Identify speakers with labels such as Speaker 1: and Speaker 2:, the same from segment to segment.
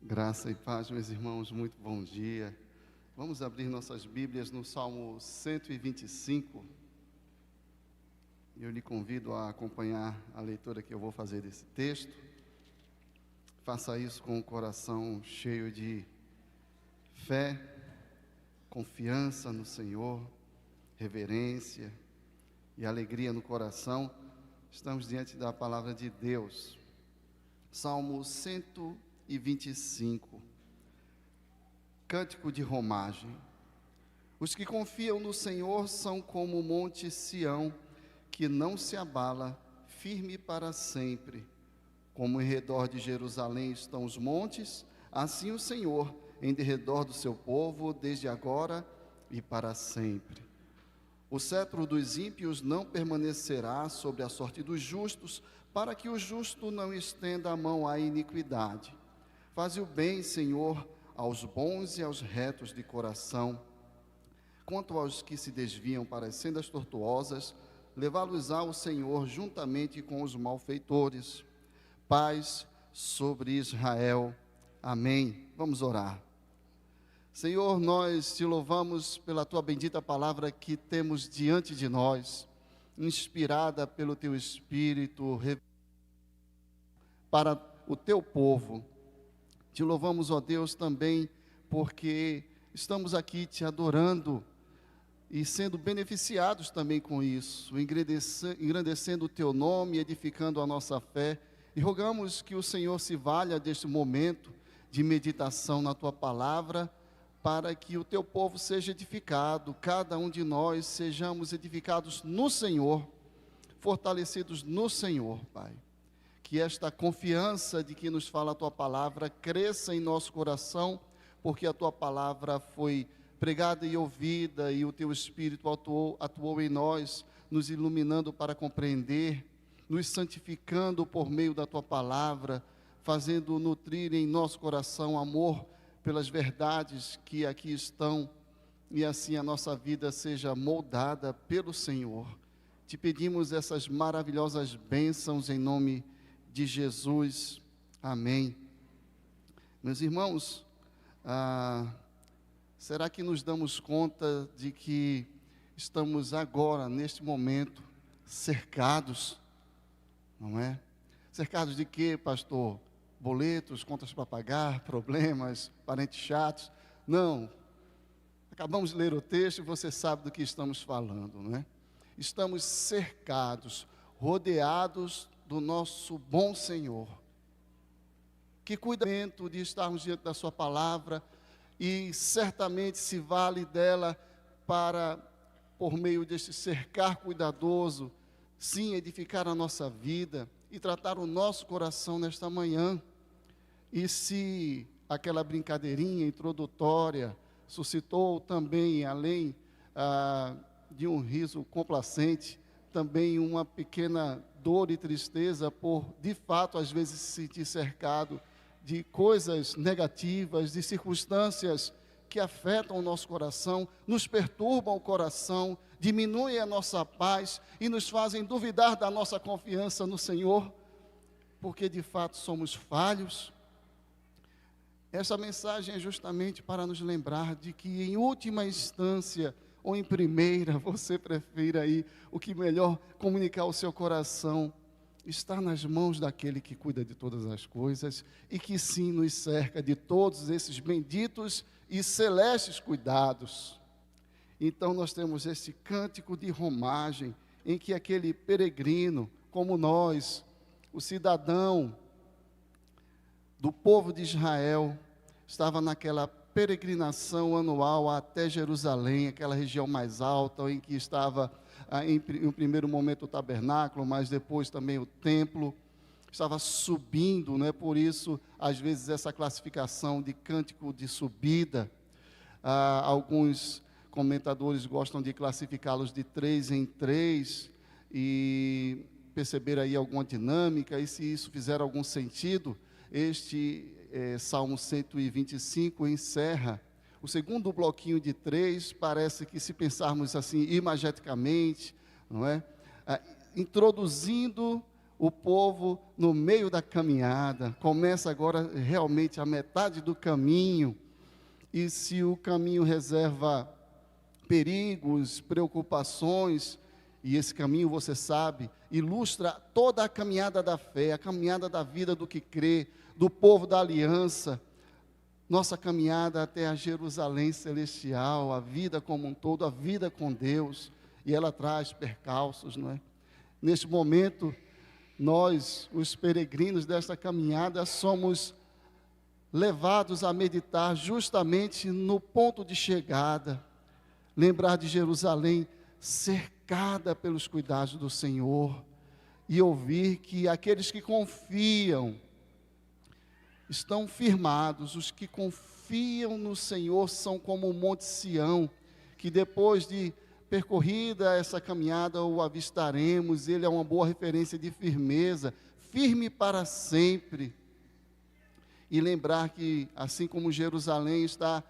Speaker 1: Graça e paz, meus irmãos, muito bom dia. Vamos abrir nossas Bíblias no Salmo 125. Eu lhe convido a acompanhar a leitura que eu vou fazer desse texto. Faça isso com o coração cheio de fé, confiança no Senhor, reverência e alegria no coração. Estamos diante da palavra de Deus. Salmo 125, Cântico de romagem. Os que confiam no Senhor são como o monte Sião, que não se abala, firme para sempre. Como em redor de Jerusalém estão os montes, assim o Senhor em derredor do seu povo, desde agora e para sempre. O cetro dos ímpios não permanecerá sobre a sorte dos justos, para que o justo não estenda a mão à iniquidade. Faze o bem, Senhor, aos bons e aos retos de coração. Quanto aos que se desviam para as sendas tortuosas, levá-los-á o Senhor juntamente com os malfeitores. Paz sobre Israel. Amém. Vamos orar. Senhor, nós te louvamos pela tua bendita palavra que temos diante de nós, inspirada pelo teu Espírito, para o teu povo. Te louvamos, ó Deus, também porque estamos aqui te adorando e sendo beneficiados também com isso, engrandecendo o teu nome, edificando a nossa fé, e rogamos que o Senhor se valha deste momento de meditação na tua palavra, para que o teu povo seja edificado, cada um de nós sejamos edificados no Senhor, fortalecidos no Senhor, Pai. Que esta confiança de que nos fala a tua palavra cresça em nosso coração, porque a tua palavra foi pregada e ouvida, e o teu Espírito atuou em nós, nos iluminando para compreender, nos santificando por meio da tua palavra, fazendo nutrir em nosso coração amor pelas verdades que aqui estão, e assim a nossa vida seja moldada pelo Senhor. Te pedimos essas maravilhosas bênçãos em nome de Jesus. Amém. Meus irmãos, será que nos damos conta de que estamos agora, neste momento, cercados, não é? Cercados de quê, pastor? Boletos, contas para pagar, problemas, parentes chatos? Não. Acabamos de ler o texto e você sabe do que estamos falando, não é? Estamos cercados, rodeados do nosso bom Senhor, que cuida de estarmos diante da sua palavra, e certamente se vale dela para, por meio deste cercar cuidadoso, sim, edificar a nossa vida e tratar o nosso coração nesta manhã. E se aquela brincadeirinha introdutória suscitou também, além de um riso complacente, também uma pequena dor e tristeza por, de fato, às vezes se sentir cercado de coisas negativas, de circunstâncias que afetam o nosso coração, nos perturbam o coração, diminuem a nossa paz e nos fazem duvidar da nossa confiança no Senhor, porque de fato somos falhos. Essa mensagem é justamente para nos lembrar de que, em última instância, ou em primeira, você prefira aí o que melhor comunicar ao seu coração, está nas mãos daquele que cuida de todas as coisas e que sim nos cerca de todos esses benditos e celestes cuidados. Então nós temos esse cântico de romagem, em que aquele peregrino, como nós, o cidadão do povo de Israel, estava naquela peregrinação anual até Jerusalém, aquela região mais alta, em que estava em um primeiro momento o tabernáculo, mas depois também o templo, estava subindo, né? Por isso, às vezes, essa classificação de cântico de subida. Alguns comentadores gostam de classificá-los de 3 em 3, e perceber aí alguma dinâmica, e se isso fizer algum sentido, este Salmo 125 encerra o segundo bloquinho de 3, parece que, se pensarmos assim imageticamente, não é? Introduzindo o povo no meio da caminhada, começa agora realmente a metade do caminho, e se o caminho reserva perigos, preocupações, e esse caminho, você sabe, ilustra toda a caminhada da fé, a caminhada da vida do que crê, do povo da aliança, nossa caminhada até a Jerusalém celestial, a vida como um todo, a vida com Deus, e ela traz percalços, não é? Neste momento, nós, os peregrinos desta caminhada, somos levados a meditar justamente no ponto de chegada, lembrar de Jerusalém cercada pelos cuidados do Senhor, e ouvir que aqueles que confiam estão firmados. Os que confiam no Senhor são como o Monte Sião, que depois de percorrida essa caminhada o avistaremos. Ele é uma boa referência de firmeza, firme para sempre. E lembrar que, assim como Jerusalém está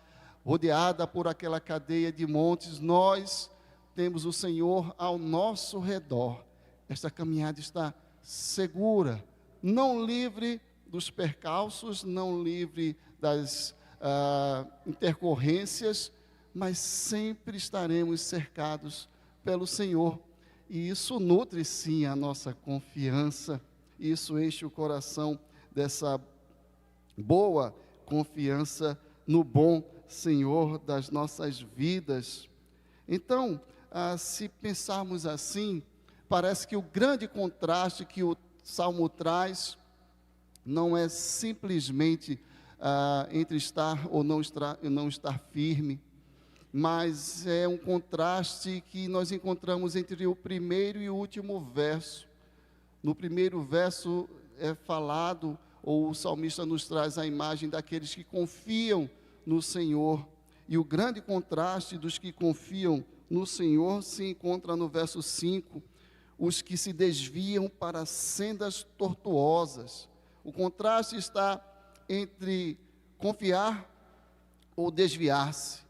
Speaker 1: rodeada por aquela cadeia de montes, nós temos o Senhor ao nosso redor. Esta caminhada está segura, não livre dos percalços, não livre das intercorrências, mas sempre estaremos cercados pelo Senhor. E isso nutre sim a nossa confiança, isso enche o coração dessa boa confiança no bom Senhor das nossas vidas. Então, se pensarmos assim, parece que o grande contraste que o Salmo traz não é simplesmente entre estar ou não estar firme, mas é um contraste que nós encontramos entre o primeiro e o último verso. No primeiro verso é falado, ou o salmista nos traz a imagem daqueles que confiam no Senhor, e o grande contraste dos que confiam no Senhor se encontra no verso 5, os que se desviam para sendas tortuosas. O contraste está entre confiar ou desviar-se.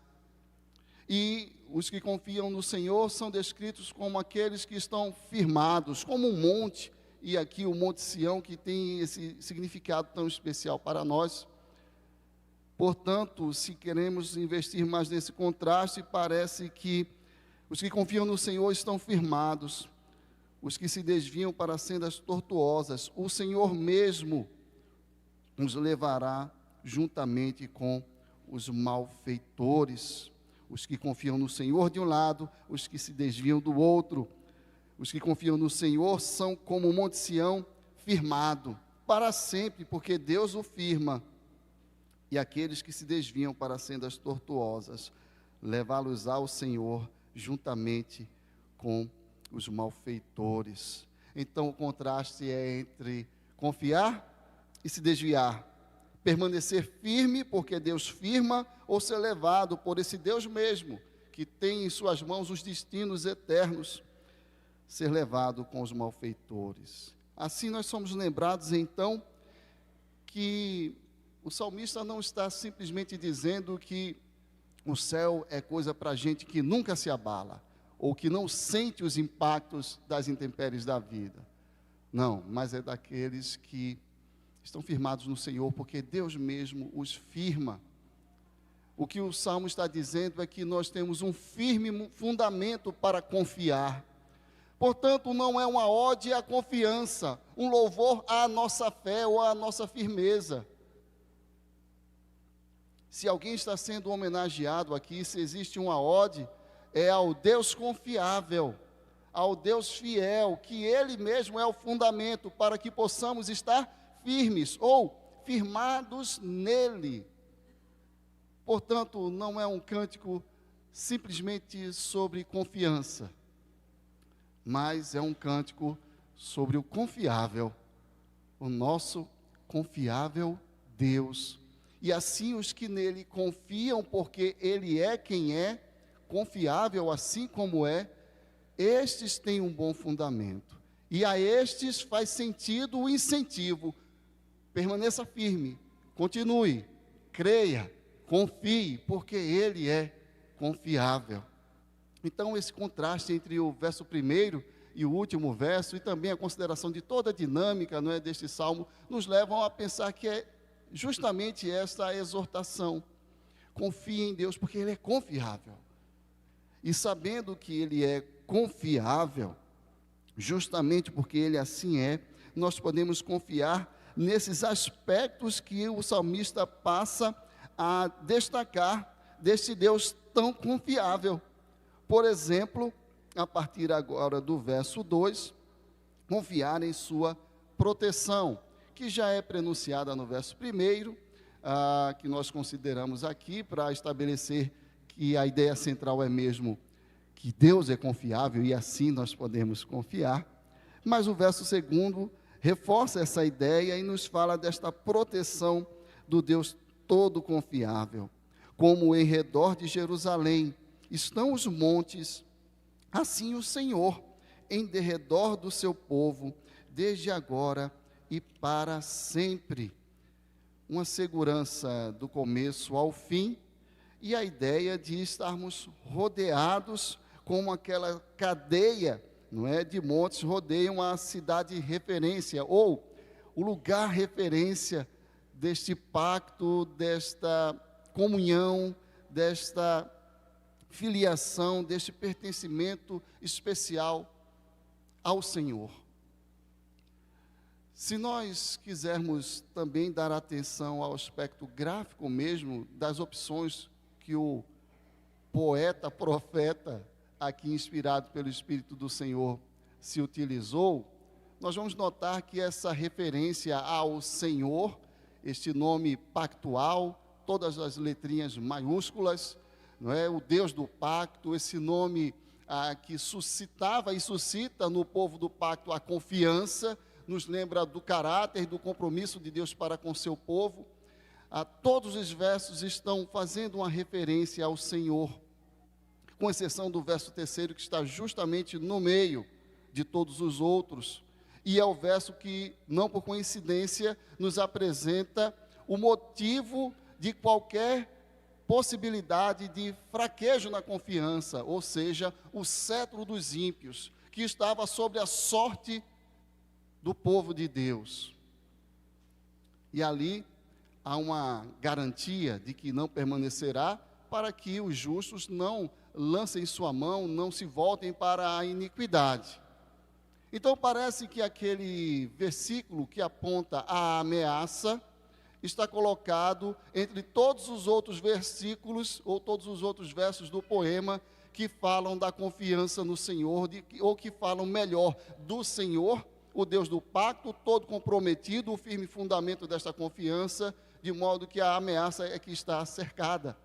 Speaker 1: E os que confiam no Senhor são descritos como aqueles que estão firmados, como um monte, e aqui o Monte Sião, que tem esse significado tão especial para nós. Portanto, se queremos investir mais nesse contraste, parece que os que confiam no Senhor estão firmados, os que se desviam para sendas tortuosas, o Senhor mesmo nos levará juntamente com os malfeitores. Os que confiam no Senhor de um lado, os que se desviam do outro. Os que confiam no Senhor são como o Monte Sião firmado para sempre, porque Deus o firma. E aqueles que se desviam para sendas tortuosas, levá-los ao Senhor juntamente com os malfeitores. Então o contraste é entre confiar e se desviar, permanecer firme porque Deus firma, ou ser levado por esse Deus mesmo, que tem em suas mãos os destinos eternos, ser levado com os malfeitores. Assim nós somos lembrados então que o salmista não está simplesmente dizendo que o céu é coisa para gente que nunca se abala, ou que não sente os impactos das intempéries da vida. Não, mas é daqueles que estão firmados no Senhor, porque Deus mesmo os firma. O que o Salmo está dizendo é que nós temos um firme fundamento para confiar. Portanto, não é uma ode à confiança, um louvor à nossa fé ou à nossa firmeza. Se alguém está sendo homenageado aqui, se existe uma ode, é ao Deus confiável, ao Deus fiel, que Ele mesmo é o fundamento para que possamos estar firmes ou firmados nele. Portanto, não é um cântico simplesmente sobre confiança, mas é um cântico sobre o confiável, o nosso confiável Deus. E assim os que nele confiam, porque Ele é quem é, confiável assim como é, estes têm um bom fundamento. E a estes faz sentido o incentivo. Permaneça firme, continue, creia, confie, porque Ele é confiável. Então esse contraste entre o verso 1 e o último verso, e também a consideração de toda a dinâmica, não é, deste salmo, nos levam a pensar que é justamente esta a exortação. Confie em Deus, porque Ele é confiável. E sabendo que Ele é confiável, justamente porque Ele assim é, nós podemos confiar nesses aspectos que o salmista passa a destacar deste Deus tão confiável. Por exemplo, a partir agora do verso 2, confiar em sua proteção, que já é prenunciada no verso 1, que nós consideramos aqui para estabelecer que a ideia central é mesmo que Deus é confiável e assim nós podemos confiar. Mas o verso 2 reforça essa ideia e nos fala desta proteção do Deus todo confiável. Como em redor de Jerusalém estão os montes, assim o Senhor em derredor do seu povo, desde agora e para sempre. Uma segurança do começo ao fim, e a ideia de estarmos rodeados como aquela cadeia, não é, de montes rodeiam a cidade referência, ou o lugar referência deste pacto, desta comunhão, desta filiação, deste pertencimento especial ao Senhor. Se nós quisermos também dar atenção ao aspecto gráfico mesmo, das opções que o poeta, profeta, aqui inspirado pelo Espírito do Senhor, se utilizou, nós vamos notar que essa referência ao Senhor, este nome pactual, todas as letrinhas maiúsculas, não é? O Deus do pacto, esse nome que suscitava e suscita no povo do pacto a confiança, nos lembra do caráter e do compromisso de Deus para com seu povo. Todos os versos estão fazendo uma referência ao Senhor, com exceção do verso 3, que está justamente no meio de todos os outros, e é o verso que, não por coincidência, nos apresenta o motivo de qualquer possibilidade de fraquejo na confiança, ou seja, o cetro dos ímpios, que estava sobre a sorte do povo de Deus. E ali há uma garantia de que não permanecerá, para que os justos não lancem sua mão, não se voltem para a iniquidade. Então parece que aquele versículo que aponta a ameaça está colocado entre todos os outros versículos, ou todos os outros versos do poema, que falam da confiança no Senhor, ou que falam melhor do Senhor, o Deus do pacto, todo comprometido, o firme fundamento desta confiança, de modo que a ameaça é que está cercada.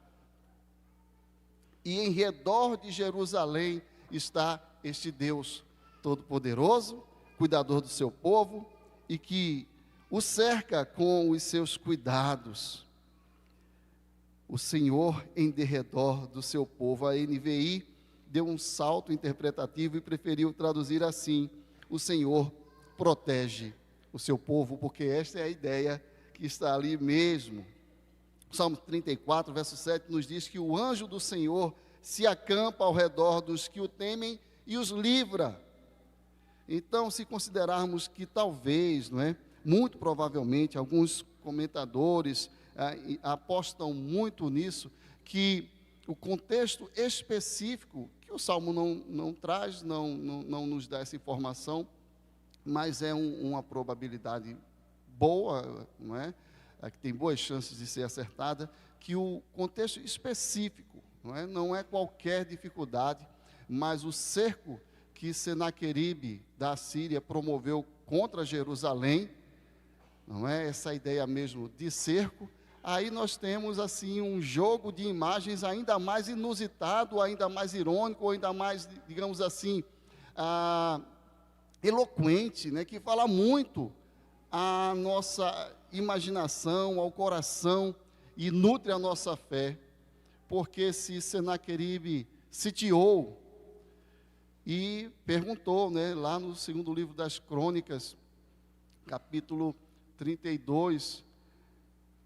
Speaker 1: E em redor de Jerusalém está este Deus todo-poderoso, cuidador do seu povo, e que o cerca com os seus cuidados. O Senhor em derredor do seu povo. A NVI deu um salto interpretativo e preferiu traduzir assim: o Senhor protege o seu povo, porque esta é a ideia que está ali mesmo. O Salmo 34, verso 7, nos diz que o anjo do Senhor se acampa ao redor dos que o temem e os livra. Então, se considerarmos que talvez, não é, muito provavelmente, alguns comentadores apostam muito nisso, que o contexto específico, que o Salmo não traz, não nos dá essa informação, mas é uma probabilidade boa, não é? Que tem boas chances de ser acertada, que o contexto específico, não é qualquer dificuldade, mas o cerco que Senaqueribe da Síria promoveu contra Jerusalém, não é essa ideia mesmo de cerco. Aí nós temos assim um jogo de imagens ainda mais inusitado, ainda mais irônico, ainda mais, digamos assim, eloquente, né, que fala muito à nossa imaginação, ao coração, e nutre a nossa fé, porque se Senaqueribe sitiou e perguntou, né, lá no segundo livro das Crônicas, capítulo 32,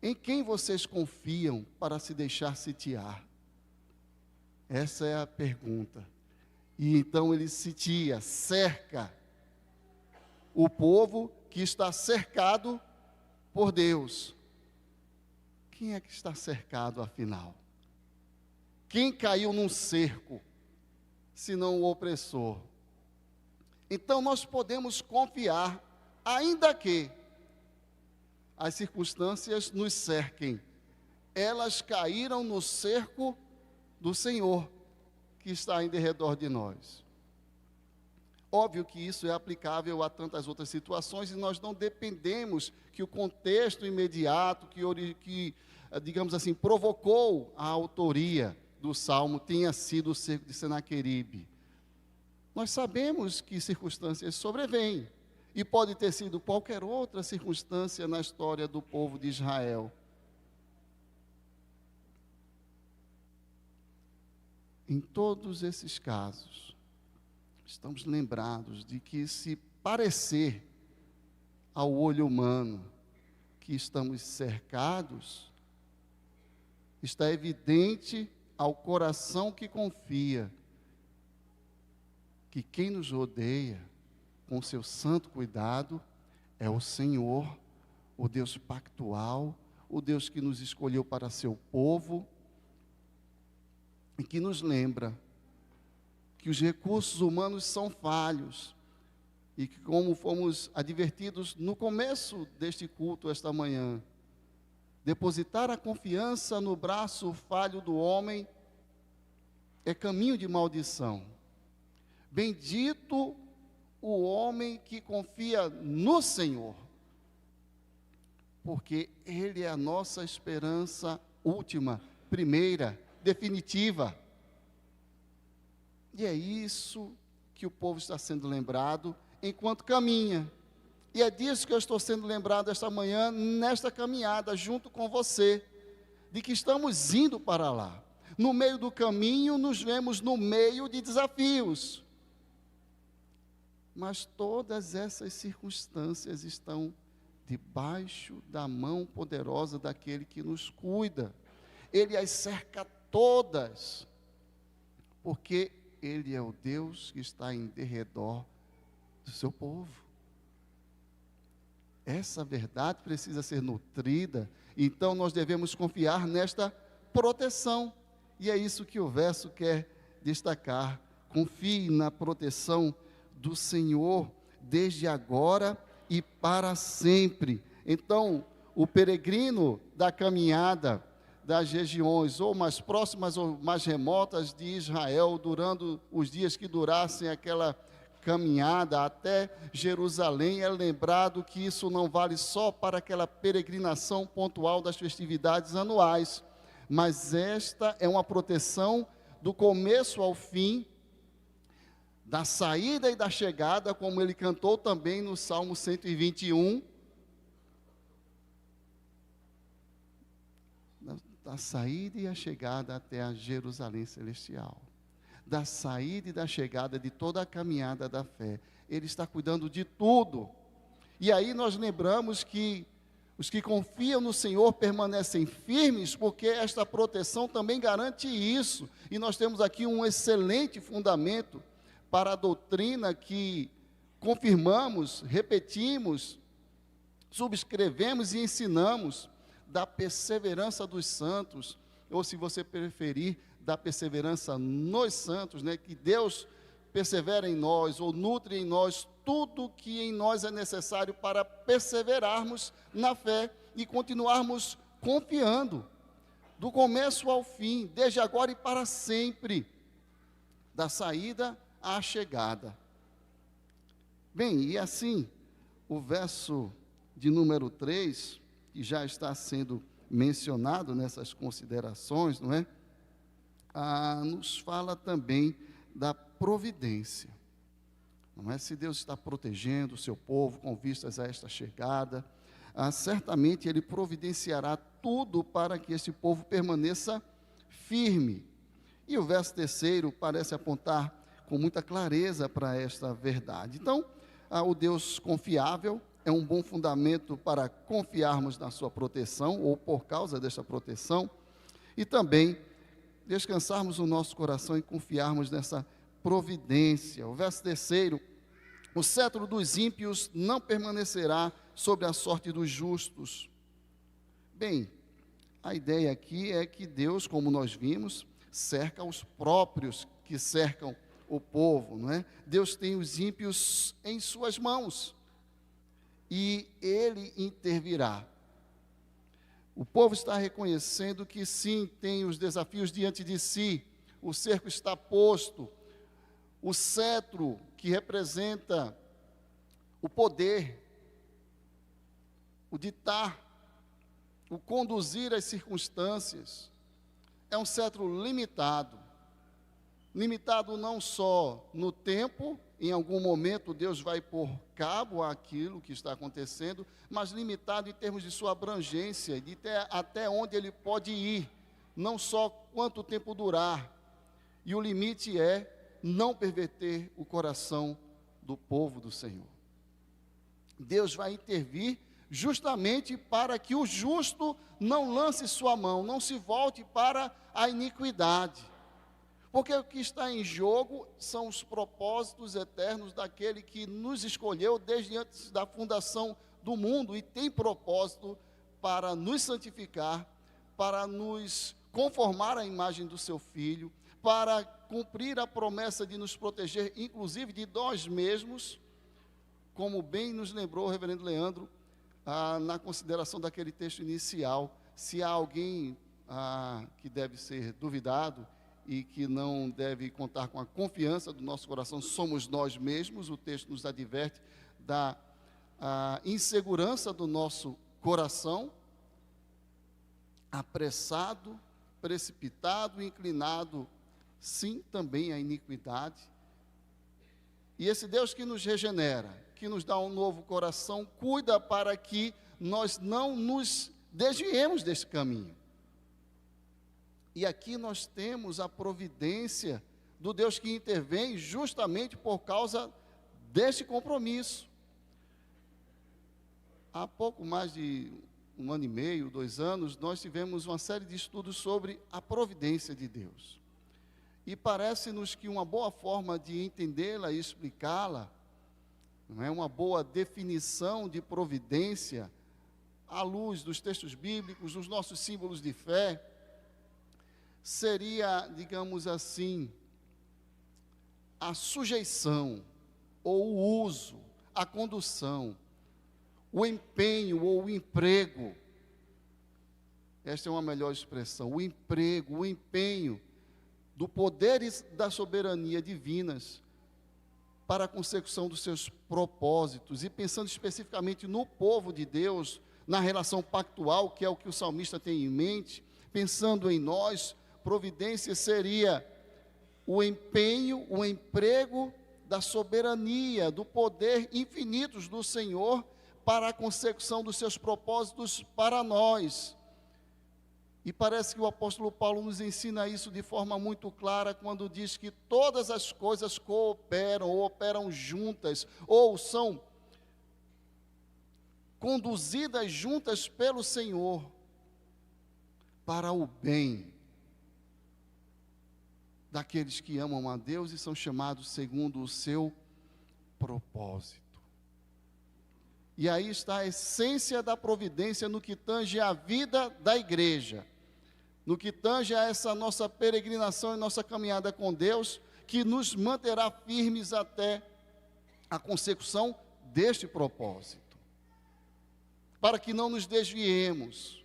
Speaker 1: em quem vocês confiam para se deixar sitiar? Essa é a pergunta. E então ele sitia, cerca o povo que está cercado por Deus. Quem é que está cercado, afinal? Quem caiu num cerco, senão o opressor? Então nós podemos confiar, ainda que as circunstâncias nos cerquem, elas caíram no cerco do Senhor, que está em derredor de nós. Óbvio que isso é aplicável a tantas outras situações, e nós não dependemos que o contexto imediato, que digamos assim, provocou a autoria do Salmo, tenha sido o cerco de Senaqueribe. Nós sabemos que circunstâncias sobrevêm, e pode ter sido qualquer outra circunstância na história do povo de Israel. Em todos esses casos, estamos lembrados de que, se parecer ao olho humano que estamos cercados, está evidente ao coração que confia que quem nos rodeia com seu santo cuidado é o Senhor, o Deus pactual, o Deus que nos escolheu para seu povo, e que nos lembra que os recursos humanos são falhos, e que, como fomos advertidos no começo deste culto esta manhã, depositar a confiança no braço falho do homem é caminho de maldição. Bendito o homem que confia no Senhor, porque Ele é a nossa esperança última, primeira, definitiva. E é isso que o povo está sendo lembrado enquanto caminha. E é disso que eu estou sendo lembrado esta manhã, nesta caminhada, junto com você, de que estamos indo para lá. No meio do caminho, nos vemos no meio de desafios. Mas todas essas circunstâncias estão debaixo da mão poderosa daquele que nos cuida. Ele as cerca todas, porque Ele é o Deus que está em derredor do seu povo. Essa verdade precisa ser nutrida, então nós devemos confiar nesta proteção. E é isso que o verso quer destacar. Confie na proteção do Senhor, desde agora e para sempre. Então, o peregrino da caminhada das regiões ou mais próximas ou mais remotas de Israel, durante os dias que durassem aquela caminhada até Jerusalém, é lembrado que isso não vale só para aquela peregrinação pontual das festividades anuais, mas esta é uma proteção do começo ao fim, da saída e da chegada, como ele cantou também no Salmo 121, da saída e a chegada até a Jerusalém celestial, da saída e da chegada de toda a caminhada da fé. Ele está cuidando de tudo. E aí nós lembramos que os que confiam no Senhor permanecem firmes, porque esta proteção também garante isso. E nós temos aqui um excelente fundamento para a doutrina que confirmamos, repetimos, subscrevemos e ensinamos, da perseverança dos santos, ou, se você preferir, da perseverança nos santos, né? Que Deus persevera em nós, ou nutre em nós tudo que em nós é necessário para perseverarmos na fé e continuarmos confiando, do começo ao fim, desde agora e para sempre, da saída à chegada. Bem, e assim, o verso de número 3, que já está sendo mencionado nessas considerações, não é? Nos fala também da providência, não é? Se Deus está protegendo o seu povo com vistas a esta chegada, certamente Ele providenciará tudo para que esse povo permaneça firme. E o verso 3 parece apontar com muita clareza para esta verdade. Então, o Deus confiável é um bom fundamento para confiarmos na sua proteção, ou por causa desta proteção, e também descansarmos o nosso coração e confiarmos nessa providência. O verso 3: o cetro dos ímpios não permanecerá sobre a sorte dos justos. Bem, a ideia aqui é que Deus, como nós vimos, cerca os próprios que cercam o povo, não é? Deus tem os ímpios em suas mãos e Ele intervirá. O povo está reconhecendo que sim, tem os desafios diante de si, o cerco está posto, o cetro que representa o poder, o ditar, o conduzir as circunstâncias, é um cetro limitado. Limitado não só no tempo, em algum momento Deus vai pôr cabo àquilo que está acontecendo, mas limitado em termos de sua abrangência, de até onde ele pode ir, não só quanto tempo durar. E o limite é não perverter o coração do povo do Senhor. Deus vai intervir justamente para que o justo não lance sua mão, não se volte para a iniquidade. Porque o que está em jogo são os propósitos eternos daquele que nos escolheu desde antes da fundação do mundo e tem propósito para nos santificar, para nos conformar à imagem do seu Filho, para cumprir a promessa de nos proteger, inclusive de nós mesmos, como bem nos lembrou o reverendo Leandro, na consideração daquele texto inicial. Se há alguém que deve ser duvidado e que não deve contar com a confiança do nosso coração, somos nós mesmos. O texto nos adverte da insegurança do nosso coração, apressado, precipitado, inclinado, sim, também à iniquidade. E esse Deus que nos regenera, que nos dá um novo coração, cuida para que nós não nos desviemos desse caminho. E aqui nós temos a providência do Deus que intervém justamente por causa desse compromisso. Há pouco mais de 1 ano e meio, 2 anos, nós tivemos uma série de estudos sobre a providência de Deus. E parece-nos que uma boa forma de entendê-la e explicá-la, não é, uma boa definição de providência, à luz dos textos bíblicos, dos nossos símbolos de fé, seria, digamos assim, a sujeição, ou o uso, a condução, o empenho ou o emprego. Esta é uma melhor expressão, o emprego, o empenho do poder e da soberania divinas para a consecução dos seus propósitos, e pensando especificamente no povo de Deus, na relação pactual, que é o que o salmista tem em mente, pensando em nós, providência seria o empenho, o emprego da soberania, do poder infinitos do Senhor para a consecução dos seus propósitos para nós. E parece que o apóstolo Paulo nos ensina isso de forma muito clara quando diz que todas as coisas cooperam ou operam juntas, ou são conduzidas juntas pelo Senhor para o bem daqueles que amam a Deus e são chamados segundo o seu propósito. E aí está a essência da providência no que tange à vida da igreja, no que tange a essa nossa peregrinação e nossa caminhada com Deus, que nos manterá firmes até a consecução deste propósito, para que não nos desviemos.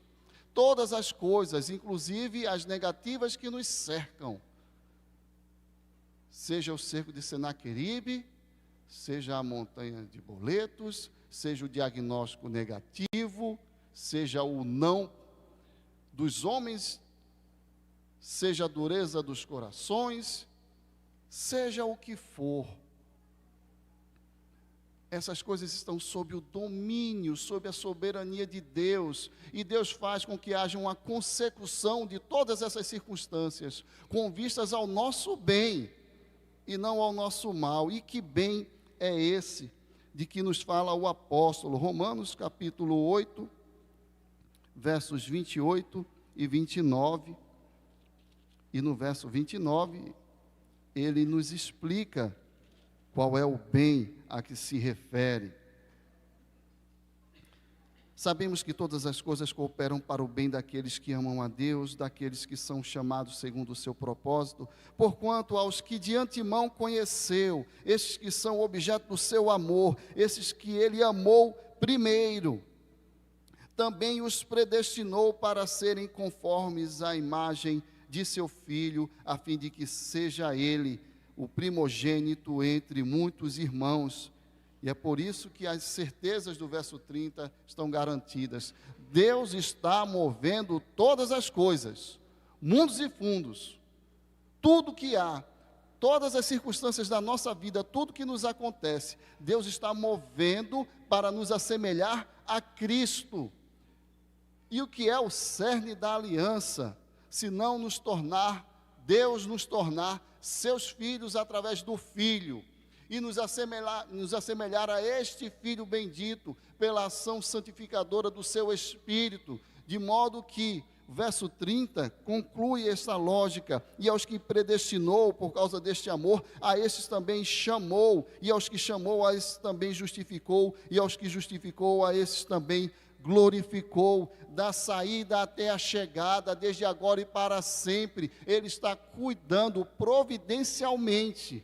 Speaker 1: Todas as coisas, inclusive as negativas que nos cercam, seja o cerco de Senaqueribe, seja a montanha de boletos, seja o diagnóstico negativo, seja o não dos homens, seja a dureza dos corações, seja o que for, essas coisas estão sob o domínio, sob a soberania de Deus, e Deus faz com que haja uma consecução de todas essas circunstâncias, com vistas ao nosso bem, e não ao nosso mal. E que bem é esse de que nos fala o apóstolo? Romanos capítulo 8, versos 28 e 29, e no verso 29, ele nos explica qual é o bem a que se refere. Sabemos que todas as coisas cooperam para o bem daqueles que amam a Deus, daqueles que são chamados segundo o seu propósito, porquanto aos que de antemão conheceu, esses que são objeto do seu amor, esses que ele amou primeiro, também os predestinou para serem conformes à imagem de seu Filho, a fim de que seja ele o primogênito entre muitos irmãos. E é por isso que as certezas do verso 30 estão garantidas. Deus está movendo todas as coisas, mundos e fundos, tudo que há, todas as circunstâncias da nossa vida, tudo que nos acontece, Deus está movendo para nos assemelhar a Cristo. E o que é o cerne da aliança, se não Deus nos tornar seus filhos através do Filho, e nos assemelhar a este Filho bendito, pela ação santificadora do seu Espírito, de modo que, verso 30, conclui esta lógica, e aos que predestinou por causa deste amor, a estes também chamou, e aos que chamou, a estes também justificou, e aos que justificou, a estes também glorificou, da saída até a chegada, desde agora e para sempre, Ele está cuidando providencialmente,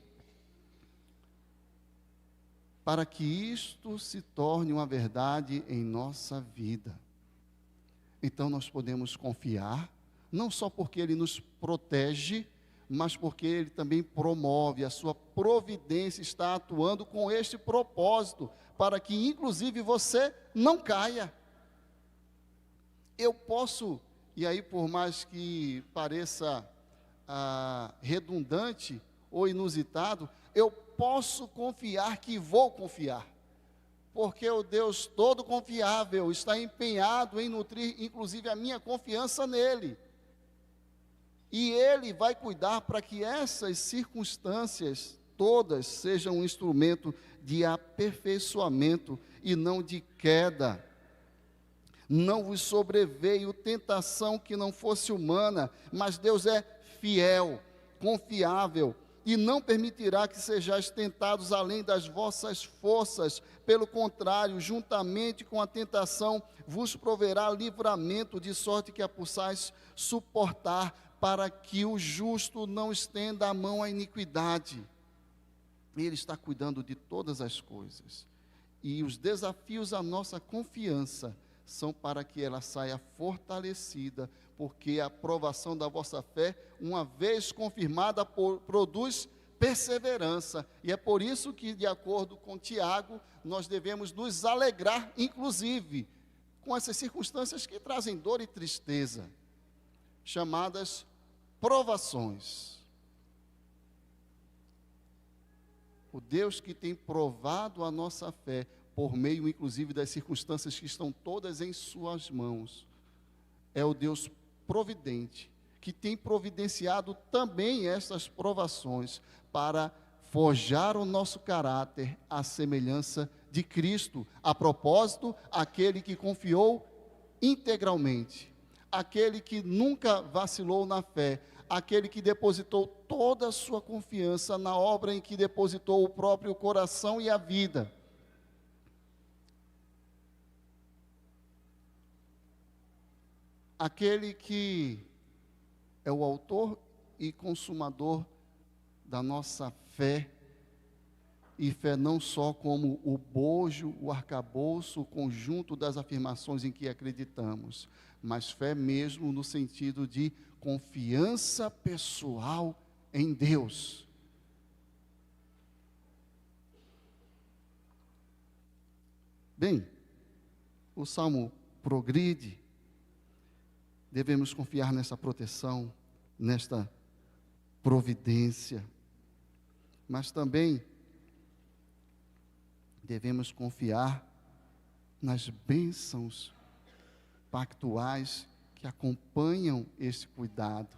Speaker 1: para que isto se torne uma verdade em nossa vida. Então nós podemos confiar, não só porque Ele nos protege, mas porque Ele também promove, a sua providência está atuando com este propósito, para que inclusive você não caia. Eu posso, e aí por mais que pareça redundante ou inusitado, eu posso confiar que vou confiar, porque o Deus todo confiável está empenhado em nutrir inclusive a minha confiança nele, e Ele vai cuidar para que essas circunstâncias todas sejam um instrumento de aperfeiçoamento e não de queda. Não vos sobreveio tentação que não fosse humana, mas Deus é fiel, confiável, e não permitirá que sejais tentados além das vossas forças. Pelo contrário, juntamente com a tentação, vos proverá livramento, de sorte que a possais suportar, para que o justo não estenda a mão à iniquidade. Ele está cuidando de todas as coisas. E os desafios à nossa confiança são para que ela saia fortalecida, porque a provação da vossa fé, uma vez confirmada, produz perseverança. E é por isso que, de acordo com Tiago, nós devemos nos alegrar, inclusive, com essas circunstâncias que trazem dor e tristeza, chamadas provações. O Deus que tem provado a nossa fé, por meio, inclusive, das circunstâncias que estão todas em suas mãos, é o Deus providente, que tem providenciado também essas provações, para forjar o nosso caráter à semelhança de Cristo. A propósito, aquele que confiou integralmente, aquele que nunca vacilou na fé, aquele que depositou toda a sua confiança na obra em que depositou o próprio coração e a vida. Aquele que é o autor e consumador da nossa fé, e fé não só como o bojo, o arcabouço, o conjunto das afirmações em que acreditamos, mas fé mesmo no sentido de confiança pessoal em Deus. Bem, o Salmo progride. Devemos confiar nessa proteção, nesta providência, mas também devemos confiar nas bênçãos pactuais que acompanham esse cuidado.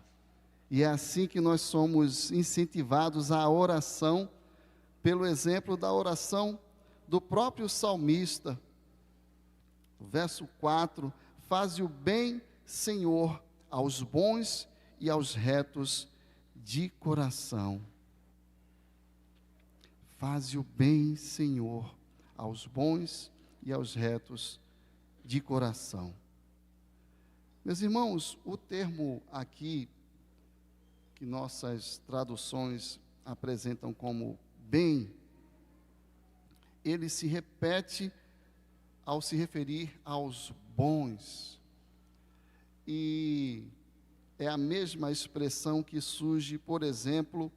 Speaker 1: E é assim que nós somos incentivados à oração, pelo exemplo da oração do próprio salmista. Verso 4: faze o bem, Senhor, aos bons e aos retos de coração. Faze o bem, Senhor, aos bons e aos retos de coração. Meus irmãos, o termo aqui, que nossas traduções apresentam como bem, ele se repete ao se referir aos bons. E é a mesma expressão que surge, por exemplo,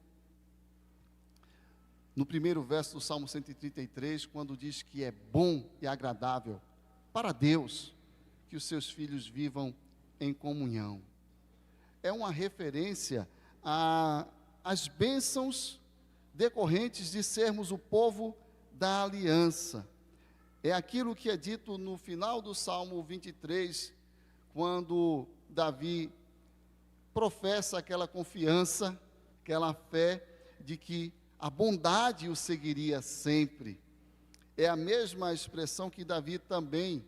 Speaker 1: no primeiro verso do Salmo 133, quando diz que é bom e agradável para Deus que os seus filhos vivam em comunhão. É uma referência às bênçãos decorrentes de sermos o povo da aliança. É aquilo que é dito no final do Salmo 23, quando Davi professa aquela confiança, aquela fé de que a bondade o seguiria sempre. É a mesma expressão que Davi também,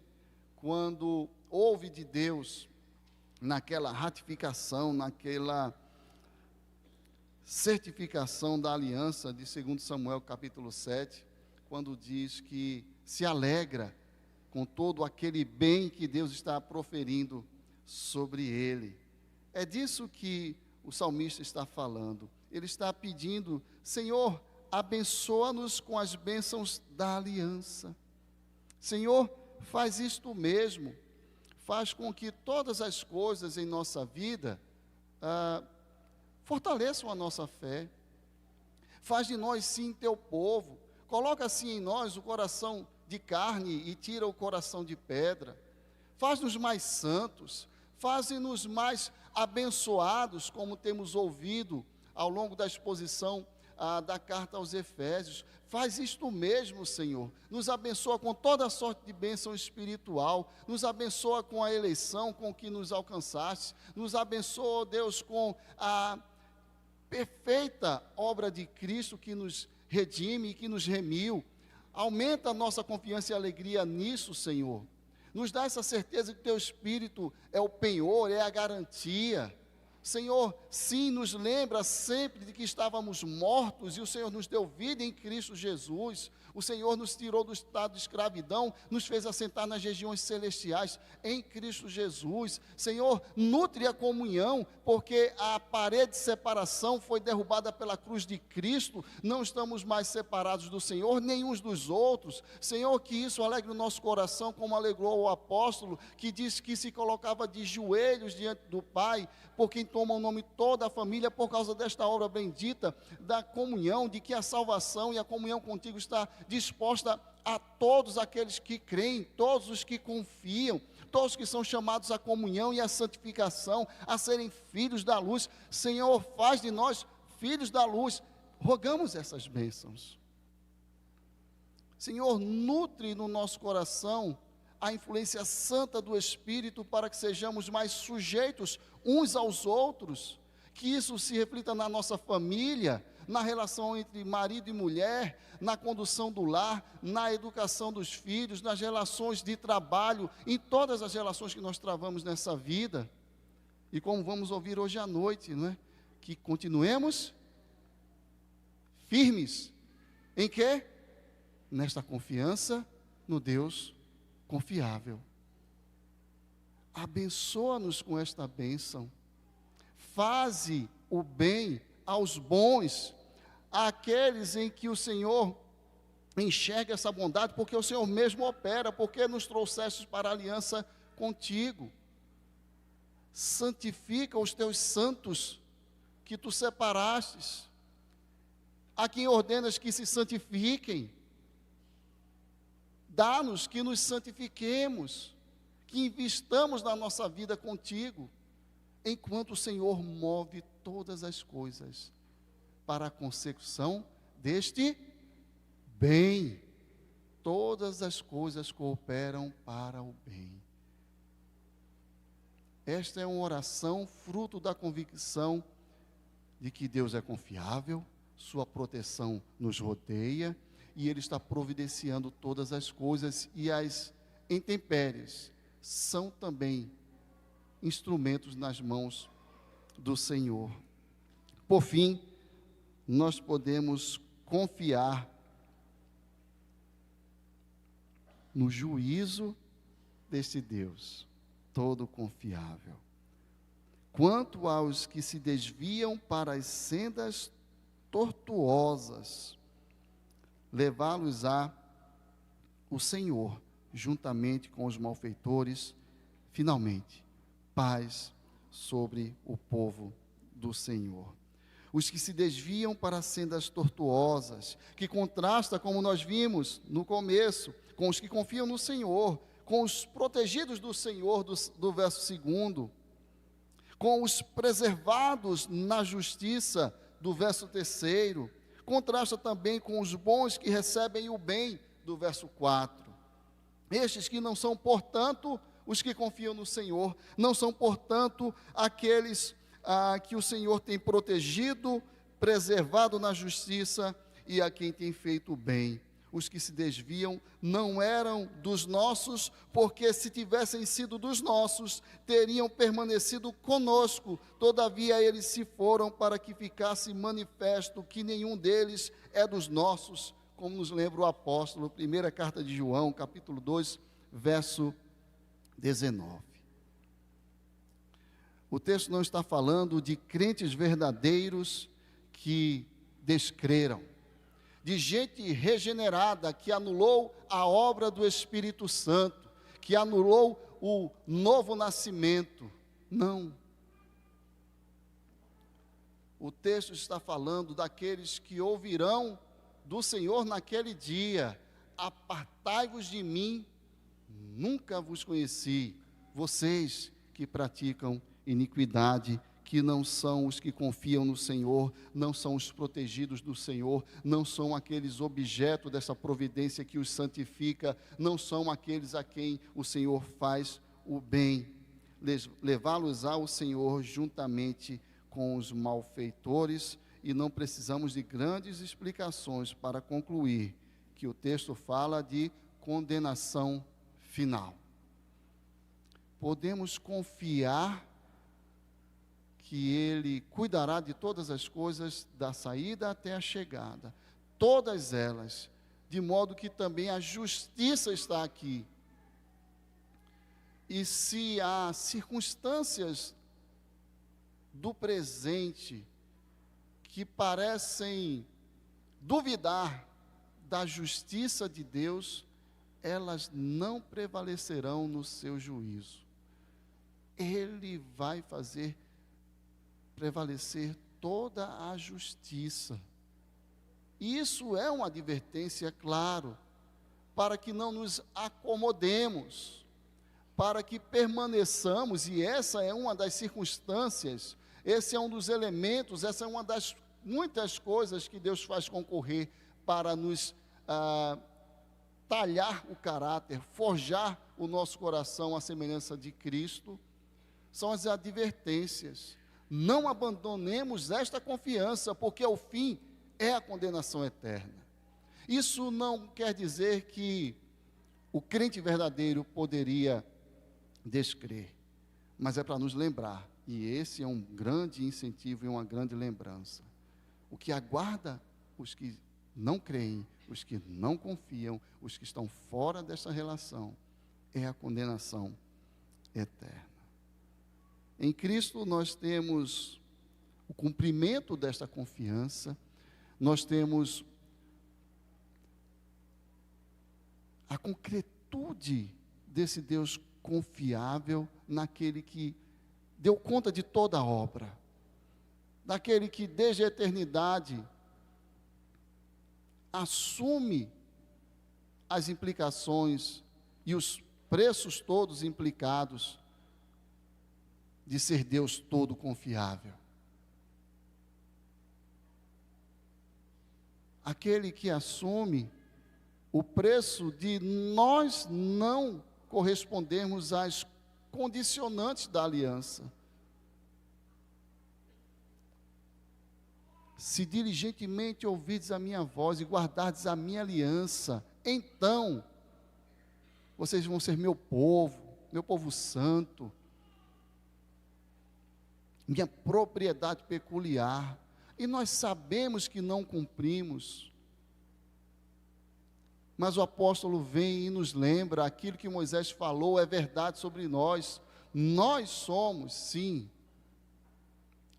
Speaker 1: quando ouve de Deus, naquela ratificação, naquela certificação da aliança de 2 Samuel capítulo 7, quando diz que se alegra com todo aquele bem que Deus está proferindo sobre ele. É disso que o salmista está falando. Ele está pedindo: Senhor, abençoa-nos com as bênçãos da aliança. Senhor, faz isto mesmo. Faz com que todas as coisas em nossa vida fortaleçam a nossa fé. Faz de nós, sim, teu povo. Coloca, assim, em nós o coração de carne e tira o coração de pedra. Faz-nos mais santos. Faz-nos mais abençoados, como temos ouvido ao longo da exposição da carta aos Efésios. Faz isto mesmo, Senhor. Nos abençoa com toda sorte de bênção espiritual. Nos abençoa com a eleição com que nos alcançaste. Nos abençoa, Deus, com a perfeita obra de Cristo que nos redime e que nos remiu. Aumenta a nossa confiança e alegria nisso, Senhor. Nos dá essa certeza que o teu Espírito é o penhor, é a garantia. Senhor, sim, nos lembra sempre de que estávamos mortos e o Senhor nos deu vida em Cristo Jesus. O Senhor nos tirou do estado de escravidão, nos fez assentar nas regiões celestiais em Cristo Jesus. Senhor, nutre a comunhão, porque a parede de separação foi derrubada pela cruz de Cristo. Não estamos mais separados do Senhor, nem uns dos outros. Senhor, que isso alegre o nosso coração, como alegrou o apóstolo, que disse que se colocava de joelhos diante do Pai, por quem toma o nome toda a família, por causa desta obra bendita da comunhão, de que a salvação e a comunhão contigo está disposta a todos aqueles que creem, todos os que confiam, todos que são chamados à comunhão e à santificação, a serem filhos da luz. Senhor, faz de nós filhos da luz. Rogamos essas bênçãos. Senhor, nutre no nosso coração a influência santa do Espírito para que sejamos mais sujeitos uns aos outros, que isso se reflita na nossa família, na relação entre marido e mulher, na condução do lar, na educação dos filhos, nas relações de trabalho, em todas as relações que nós travamos nessa vida. E como vamos ouvir hoje à noite, não é? Que continuemos firmes em quê? Nesta confiança no Deus confiável. Abençoa-nos com esta bênção. Faze o bem aos bons, àqueles em que o Senhor enxerga essa bondade, porque o Senhor mesmo opera, porque nos trouxestes para a aliança contigo. Santifica os teus santos que tu separastes, a quem ordenas que se santifiquem. Dá-nos que nos santifiquemos, que investamos na nossa vida contigo, enquanto o Senhor move todas as coisas para a consecução deste bem. Todas as coisas cooperam para o bem. Esta é uma oração fruto da convicção de que Deus é confiável, sua proteção nos rodeia, e Ele está providenciando todas as coisas, e as intempéries são também instrumentos nas mãos do Senhor. Por fim, nós podemos confiar no juízo deste Deus todo confiável. Quanto aos que se desviam para as sendas tortuosas, levá-los-á o Senhor, juntamente com os malfeitores, finalmente, paz sobre o povo do Senhor. Os que se desviam para sendas tortuosas, que contrasta, como nós vimos no começo, com os que confiam no Senhor, com os protegidos do Senhor, do verso 2, com os preservados na justiça, do verso 3, contrasta também com os bons que recebem o bem, do verso 4. Estes que não são, portanto, os que confiam no Senhor, não são, portanto, aqueles que o Senhor tem protegido, preservado na justiça e a quem tem feito o bem. Os que se desviam não eram dos nossos, porque se tivessem sido dos nossos, teriam permanecido conosco. Todavia eles se foram para que ficasse manifesto que nenhum deles é dos nossos, como nos lembra o apóstolo, primeira carta de João, capítulo 2, verso 19. O texto não está falando de crentes verdadeiros que descreram, de gente regenerada que anulou a obra do Espírito Santo, que anulou o novo nascimento. Não. O texto está falando daqueles que ouvirão do Senhor naquele dia: apartai-vos de mim, nunca vos conheci, vocês que praticam iniquidade, que não são os que confiam no Senhor, não são os protegidos do Senhor, não são aqueles objetos dessa providência que os santifica, não são aqueles a quem o Senhor faz o bem. Levá-los ao Senhor juntamente com os malfeitores, e não precisamos de grandes explicações para concluir que o texto fala de condenação final. Podemos confiar que Ele cuidará de todas as coisas, da saída até a chegada, todas elas, de modo que também a justiça está aqui. E se há circunstâncias do presente que parecem duvidar da justiça de Deus, elas não prevalecerão no seu juízo. Ele vai fazer prevalecer toda a justiça. Isso é uma advertência, claro, para que não nos acomodemos, para que permaneçamos, e essa é uma das circunstâncias, esse é um dos elementos, essa é uma das muitas coisas que Deus faz concorrer para nos talhar o caráter, forjar o nosso coração à semelhança de Cristo, são as advertências. Não abandonemos esta confiança, porque o fim é a condenação eterna. Isso não quer dizer que o crente verdadeiro poderia descrer, mas é para nos lembrar, e esse é um grande incentivo e uma grande lembrança. O que aguarda os que não creem, os que não confiam, os que estão fora dessa relação, é a condenação eterna. Em Cristo nós temos o cumprimento desta confiança, nós temos a concretude desse Deus confiável naquele que deu conta de toda a obra, daquele que desde a eternidade assume as implicações e os preços todos implicados de ser Deus todo confiável. Aquele que assume o preço de nós não correspondermos às condicionantes da aliança. Se diligentemente ouvirdes a minha voz e guardardes a minha aliança, então vocês vão ser meu povo santo, minha propriedade peculiar. E nós sabemos que não cumprimos. Mas o apóstolo vem e nos lembra: aquilo que Moisés falou é verdade sobre nós. Nós somos, sim,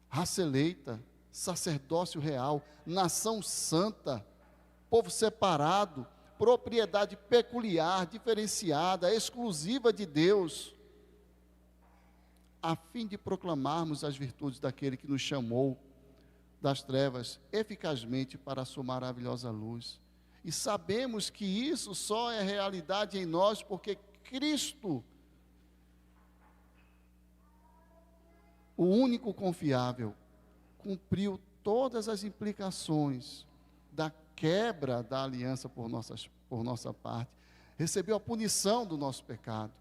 Speaker 1: raça eleita, sacerdócio real, nação santa, povo separado, propriedade peculiar, diferenciada, exclusiva de Deus, a fim de proclamarmos as virtudes daquele que nos chamou das trevas eficazmente para a sua maravilhosa luz. E sabemos que isso só é realidade em nós porque Cristo, o único confiável, cumpriu todas as implicações da quebra da aliança por nossa parte, recebeu a punição do nosso pecado.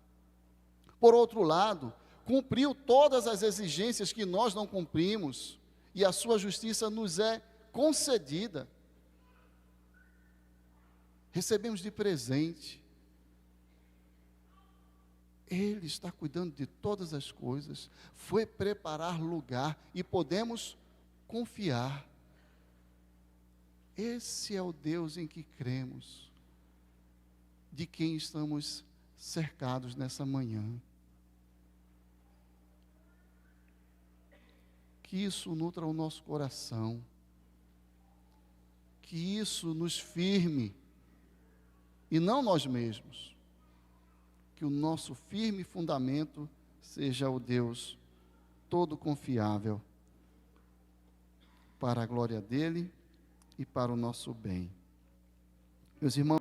Speaker 1: Por outro lado, cumpriu todas as exigências que nós não cumprimos, e a sua justiça nos é concedida. Recebemos de presente. Ele está cuidando de todas as coisas, foi preparar lugar e podemos confiar. Esse é o Deus em que cremos, de quem estamos cercados nessa manhã. Que isso nutra o nosso coração, que isso nos firme, e não nós mesmos. Que o nosso firme fundamento seja o Deus todo confiável, para a glória dele e para o nosso bem. Meus irmãos,